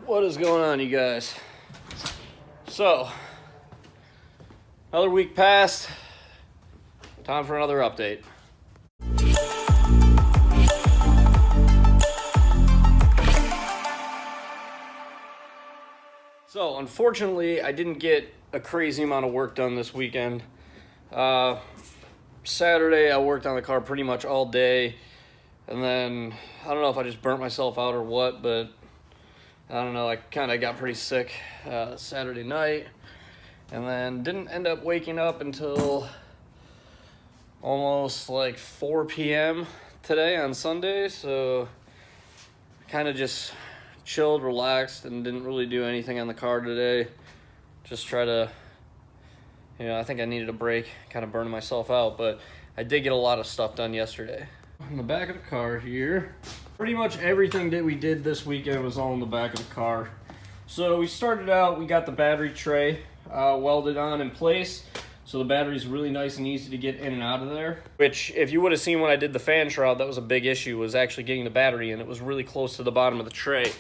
What is going on, you guys? So, another week passed. Time for another update. So, unfortunately, I didn't get a crazy amount of work done this weekend. Saturday, I worked on the car pretty much all day. And then, I don't know if I just burnt myself out or what, but I don't know, I kind of got pretty sick Saturday night. And then didn't end up waking up until almost like 4 p.m. today on Sunday. So, kind of just chilled, relaxed, and didn't really do anything on the car today. Just try to, I think I needed a break, kind of burning myself out, but I did get a lot of stuff done yesterday. In the back of the car here, pretty much everything that we did this weekend was all in the back of the car. So we started out, we got the battery tray welded on in place. So the battery's really nice and easy to get in and out of there. Which, if you would have seen when I did the fan shroud, that was a big issue, was actually getting the battery in. It was really close to the bottom of the tray,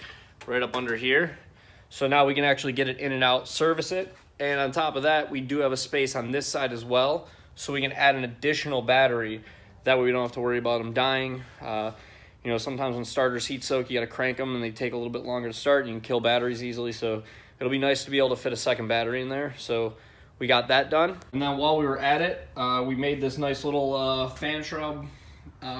right up under here. So now we can actually get it in and out, service it. And on top of that, we do have a space on this side as well, so we can add an additional battery. That way we don't have to worry about them dying. Sometimes when starters heat soak, you gotta crank them and they take a little bit longer to start. You can kill batteries easily, so it'll be nice to be able to fit a second battery in there. So we got that done. And then while we were at it, we made this nice little fan shroud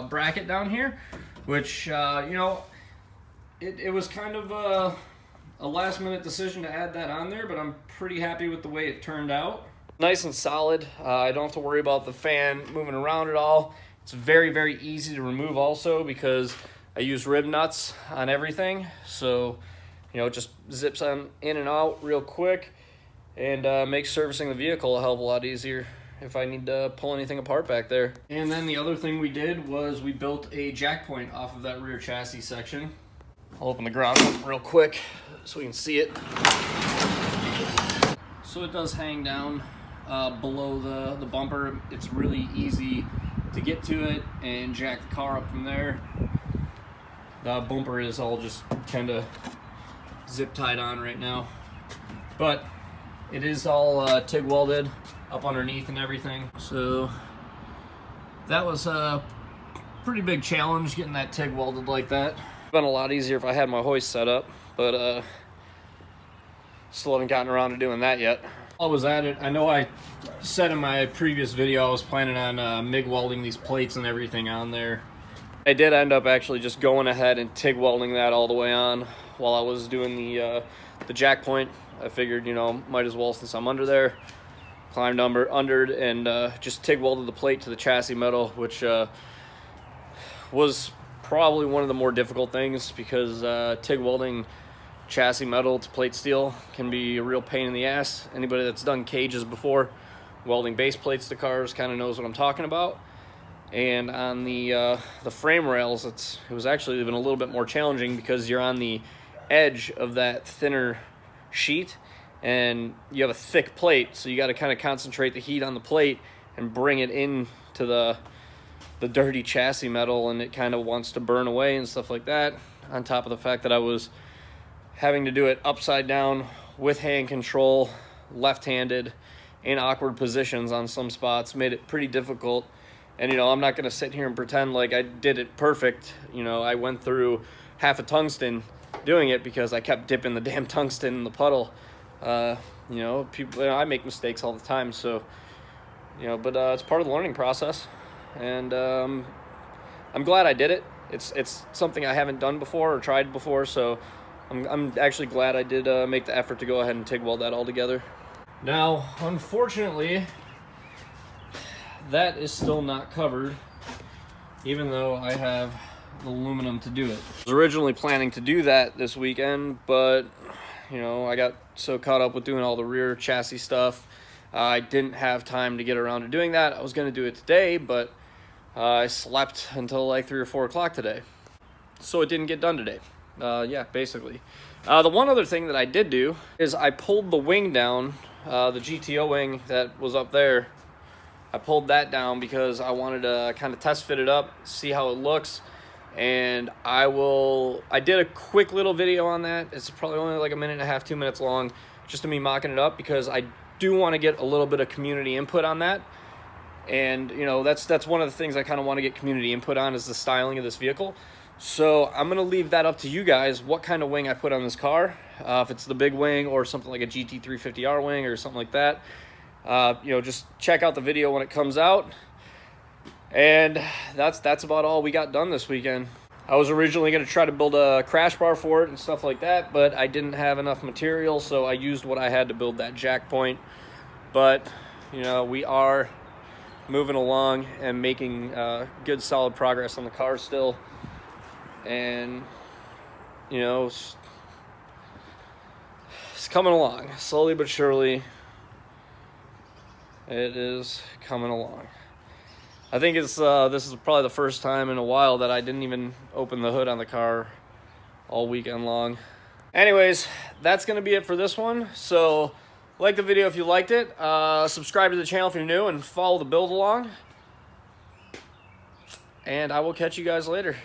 bracket down here, which, it was kind of a last minute decision to add that on there, but I'm pretty happy with the way it turned out. Nice and solid. I don't have to worry about the fan moving around at all. It's very, very easy to remove also because I use rib nuts on everything. So, it just zips on in and out real quick and makes servicing the vehicle a hell of a lot easier if I need to pull anything apart back there. And then the other thing we did was we built a jack point off of that rear chassis section. I'll open the garage up real quick so we can see it. So it does hang down below the bumper. It's really easy to get to it and jack the car up from there. The bumper is all just kind of zip tied on right now, but it is all TIG welded up underneath and everything. So that was a pretty big challenge getting that TIG welded like that. It'd been a lot easier if I had my hoist set up, but still haven't gotten around to doing that yet. While I was at it, I know I said in my previous video I was planning on MIG welding these plates and everything on there. I did end up actually just going ahead and TIG welding that all the way on while I was doing the jack point. I figured, might as well, since I'm under there, climbed under and just TIG welded the plate to the chassis metal, which was probably one of the more difficult things because TIG welding chassis metal to plate steel can be a real pain in the ass. Anybody that's done cages before, welding base plates to cars, kind of knows what I'm talking about. And on the frame rails, it was actually even a little bit more challenging because you're on the edge of that thinner sheet and you have a thick plate, so you got to kind of concentrate the heat on the plate and bring it into the dirty chassis metal, and it kind of wants to burn away and stuff like that. On top of the fact that I was having to do it upside down with hand control, left-handed, in awkward positions on some spots, made it pretty difficult. And, I'm not going to sit here and pretend like I did it perfect. I went through half a tungsten doing it because I kept dipping the damn tungsten in the puddle. I make mistakes all the time, so, but it's part of the learning process. And I'm glad I did it. It's something I haven't done before or tried before, so I'm actually glad I did make the effort to go ahead and TIG weld that all together. Now, unfortunately, that is still not covered, even though I have aluminum to do it. I was originally planning to do that this weekend, but, I got so caught up with doing all the rear chassis stuff, I didn't have time to get around to doing that. I was going to do it today, but I slept until like 3 or 4 o'clock today, so it didn't get done today. Basically. The one other thing that I did do is I pulled the wing down, the GTO wing that was up there. I pulled that down because I wanted to kind of test fit it up, see how it looks, and I did a quick little video on that. It's probably only like a minute and a half, 2 minutes long, just of me mocking it up, because I do want to get a little bit of community input on that. And you know, that's one of the things I kind of want to get community input on, is the styling of this vehicle. So I'm gonna leave that up to you guys, what kind of wing I put on this car. If it's the big wing or something like a GT350R wing or something like that, you know, just check out the video when it comes out. And that's about all we got done this weekend. I was originally going to try to build a crash bar for it and stuff like that, but I didn't have enough material, so I used what I had to build that jack point. But, you know, we are moving along and making good, solid progress on the car still. And, you know, it's coming along, slowly but surely. It is coming along. I think this is probably the first time in a while that I didn't even open the hood on the car all weekend long. Anyways, that's going to be it for this one. So, like the video if you liked it. Subscribe to the channel if you're new, and follow the build along. And I will catch you guys later.